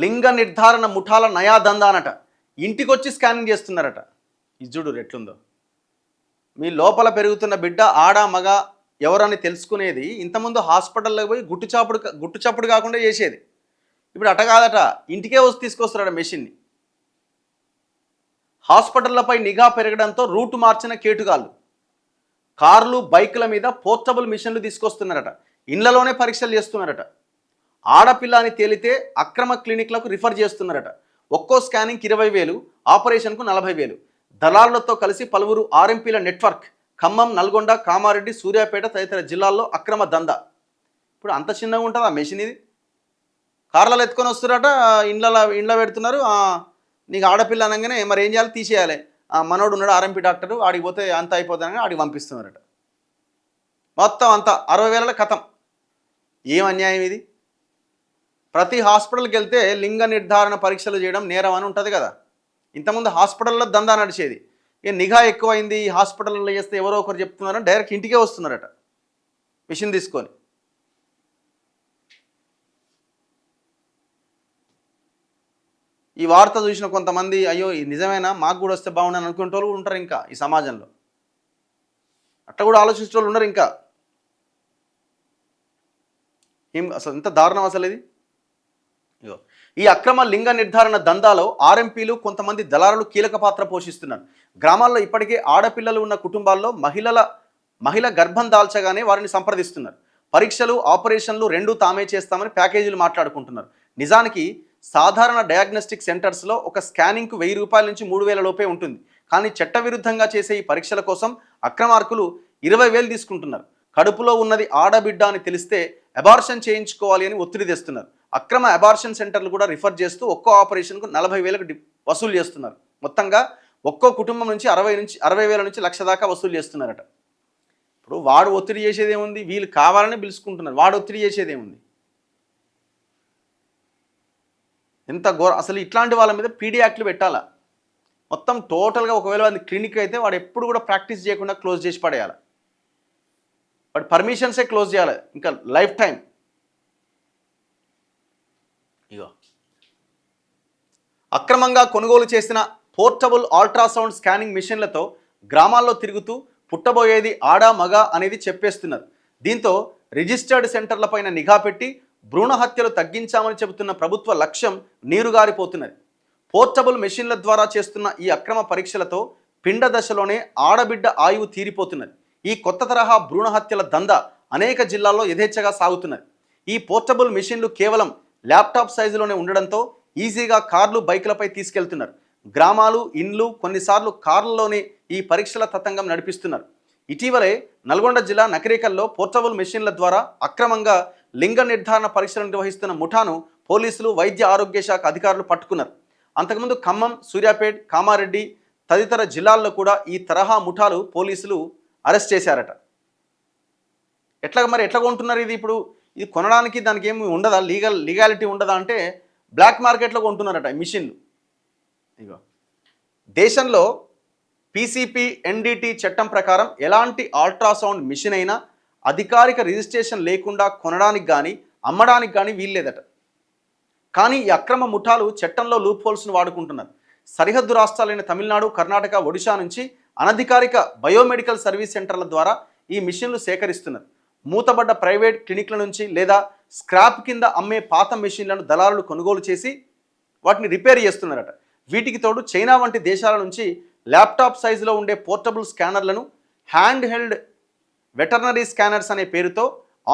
లింగ నిర్ధారణ ముఠాల నయా దందానట. ఇంటికొచ్చి స్కానింగ్ చేస్తున్నారట. ఇది చూడు ఎట్లుందో. మీ లోపల పెరుగుతున్న బిడ్డ ఆడ మగ ఎవరని తెలుసుకునేది ఇంతకుముందు హాస్పిటల్లోకి పోయి గుట్టు చప్పుడు కాకుండా చేసేది. ఇప్పుడు అట కాదట, ఇంటికే వచ్చి తీసుకొస్తున్నారట మెషిన్ని. హాస్పిటళ్లపై నిఘా పెరగడంతో రూటు మార్చిన కేటుగాళ్ళు కార్లు బైకుల మీద పోర్టబుల్ మిషన్లు తీసుకొస్తున్నారట. ఇళ్లలోనే పరీక్షలు చేస్తున్నారట. ఆడపిల్ల అని తేలితే అక్రమ క్లినిక్లకు రిఫర్ చేస్తున్నారట. ఒక్కో స్కానింగ్కి 20,000, ఆపరేషన్కు 40,000. దళారులతో కలిసి పలువురు ఆర్ఎంపీల నెట్వర్క్. ఖమ్మం, నల్గొండ, కామారెడ్డి, సూర్యాపేట తదితర జిల్లాల్లో అక్రమ దందా. ఇప్పుడు అంత చిన్నగా ఉంటుంది ఆ మెషిన్. ఇది కార్లలో ఎత్తుకొని వస్తున్నారట, ఇండ్ల పెడుతున్నారు. నీకు ఆడపిల్ల అనగానే మరి ఏం చేయాలి, తీసేయాలి. మనోడు ఉన్నాడు ఆర్ఎంపీ డాక్టరు, ఆడికి పోతే అంత అయిపోతుందని ఆడికి పంపిస్తున్నారట. మొత్తం అంతా 60,000 కథం. ఏం అన్యాయం ఇది? ప్రతి హాస్పిటల్కి వెళ్తే లింగ నిర్ధారణ పరీక్షలు చేయడం నేరం అని ఉంటుంది కదా. ఇంతకుముందు హాస్పిటల్లో దందా నడిచేది. ఇక నిఘా ఎక్కువైంది, ఈ హాస్పిటల్లో చేస్తే ఎవరో ఒకరు చెప్తున్నారని డైరెక్ట్ ఇంటికే వస్తున్నారట మిషన్ తీసుకొని. ఈ వార్త చూసిన కొంతమంది అయ్యో ఇది నిజమేనా, మాకు కూడా వస్తే బాగుండని అనుకునే వాళ్ళు ఉంటారు ఇంకా ఈ సమాజంలో. అట్లా కూడా ఆలోచించే వాళ్ళు ఉన్నారు ఇంకా. అసలు ఎంత దారుణం అసలు ఇది. ఈ అక్రమ లింగ నిర్ధారణ దందాలో ఆర్ఎంపీలు, కొంతమంది దళారులు కీలక పాత్ర పోషిస్తున్నారు. గ్రామాల్లో ఇప్పటికే ఆడపిల్లలు ఉన్న కుటుంబాల్లో మహిళ గర్భం దాల్చగానే వారిని సంప్రదిస్తున్నారు. పరీక్షలు, ఆపరేషన్లు రెండూ తామే చేస్తామని ప్యాకేజీలు మాట్లాడుకుంటున్నారు. నిజానికి సాధారణ డయాగ్నోస్టిక్ సెంటర్స్లో ఒక స్కానింగ్కు 1,000 రూపాయల నుంచి 3,000 లోపే ఉంటుంది. కానీ చట్టవిరుద్ధంగా చేసే ఈ పరీక్షల కోసం అక్రమార్కులు 20,000 తీసుకుంటున్నారు. కడుపులో ఉన్నది ఆడబిడ్డ అని తెలిస్తే అబార్షన్ చేయించుకోవాలి అని ఒత్తిడి తెస్తున్నారు. అక్రమ అబార్షన్ సెంటర్లు కూడా రిఫర్ చేస్తూ ఒక్కో ఆపరేషన్కు 40,000 వసూలు చేస్తున్నారు. మొత్తంగా ఒక్కో కుటుంబం నుంచి 60,000 నుంచి 1,00,000 దాకా వసూలు చేస్తున్నారట. ఇప్పుడు వాడు ఒత్తిడి చేసేదేముంది, వీళ్ళు కావాలని పిలుచుకుంటున్నారు. వాడు ఒత్తిడి చేసేదేముంది? ఎంత అసలు ఇట్లాంటి వాళ్ళ మీద పీడీ యాక్ట్లు పెట్టాలా. మొత్తం టోటల్గా ఒకవేళ అది క్లినిక్ అయితే వాడు ఎప్పుడు కూడా ప్రాక్టీస్ చేయకుండా క్లోజ్ చేసి పడేయాలి. వాడు పర్మిషన్సే క్లోజ్ చేయాలి ఇంకా లైఫ్ టైం. ఇగో అక్రమంగా కొనుగోలు చేసిన పోర్టబుల్ అల్ట్రాసౌండ్ స్కానింగ్ మిషన్లతో గ్రామాల్లో తిరుగుతూ పుట్టబోయేది ఆడ మగ అనేది చెప్పేస్తున్నారు. దీంతో రిజిస్టర్డ్ సెంటర్లపైన నిఘా పెట్టి భ్రూణ హత్యలు తగ్గించామని చెబుతున్న ప్రభుత్వ లక్ష్యం నీరుగారిపోతున్నది. పోర్టబుల్ మెషిన్ల ద్వారా చేస్తున్న ఈ అక్రమ పరీక్షలతో పిండ దశలోనే ఆడబిడ్డ ఆయువు తీరిపోతున్నది. ఈ కొత్త తరహా భ్రూణ హత్యల దందా అనేక జిల్లాల్లో యథేచ్ఛగా సాగుతున్నది. ఈ పోర్టబుల్ మెషిన్లు కేవలం ల్యాప్టాప్ సైజులోనే ఉండడంతో ఈజీగా కార్లు, బైకులపై తీసుకెళ్తున్నారు. గ్రామాలు, ఇండ్లు, కొన్నిసార్లు కార్లలోనే ఈ పరీక్షల తతంగం నడిపిస్తున్నారు. ఇటీవలే నల్గొండ జిల్లా నకరేకల్లో పోర్టబుల్ మెషిన్ల ద్వారా అక్రమంగా లింగ నిర్ధారణ పరీక్షలు నిర్వహిస్తున్న ముఠాను పోలీసులు, వైద్య ఆరోగ్య శాఖ అధికారులు పట్టుకున్నారు. అంతకుముందు ఖమ్మం, సూర్యాపేట్, కామారెడ్డి తదితర జిల్లాల్లో కూడా ఈ తరహా ముఠాలు పోలీసులు అరెస్ట్ చేశారట. ఎట్లా కొంటున్నారు ఇది? ఇప్పుడు ఇది కొనడానికి దానికి ఏమి ఉండదా, లీగాలిటీ ఉండదా అంటే బ్లాక్ మార్కెట్లో కొంటున్నారట మిషన్లు. ఇగో దేశంలో పీసీపీ ఎన్డీటీ చట్టం ప్రకారం ఎలాంటి అల్ట్రాసౌండ్ మిషన్ అయినా అధికారిక రిజిస్ట్రేషన్ లేకుండా కొనడానికి కానీ అమ్మడానికి కానీ వీల్లేదట. కానీ ఈ అక్రమ ముఠాలు చట్టంలో లూప్ హోల్స్ను వాడుకుంటున్నారు. సరిహద్దు రాష్ట్రాలైన తమిళనాడు, కర్ణాటక, ఒడిశా నుంచి అనధికారిక బయోమెడికల్ సర్వీస్ సెంటర్ల ద్వారా ఈ మిషన్లు సేకరిస్తున్నారు. మూతబడ్డ ప్రైవేట్ క్లినిక్ల నుంచి లేదా స్క్రాప్ కింద అమ్మే పాత మెషిన్లను దళారులు కొనుగోలు చేసి వాటిని రిపేర్ చేస్తున్నారట. వీటికి తోడు చైనా వంటి దేశాల నుంచి ల్యాప్టాప్ సైజులో ఉండే పోర్టబుల్ స్కానర్లను, హ్యాండ్ హెల్డ్ వెటర్నరీ స్కానర్స్ అనే పేరుతో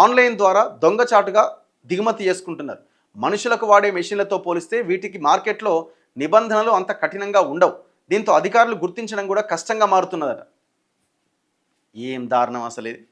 ఆన్లైన్ ద్వారా దొంగచాటుగా దిగుమతి చేసుకుంటున్నారు. మనుషులకు వాడే మెషిన్లతో పోలిస్తే వీటికి మార్కెట్లో నిబంధనలు అంత కఠినంగా ఉండవు. దీంతో అధికారులు గుర్తించడం కూడా కష్టంగా మారుతున్నదట. ఏం దారుణం అసలు ఇది.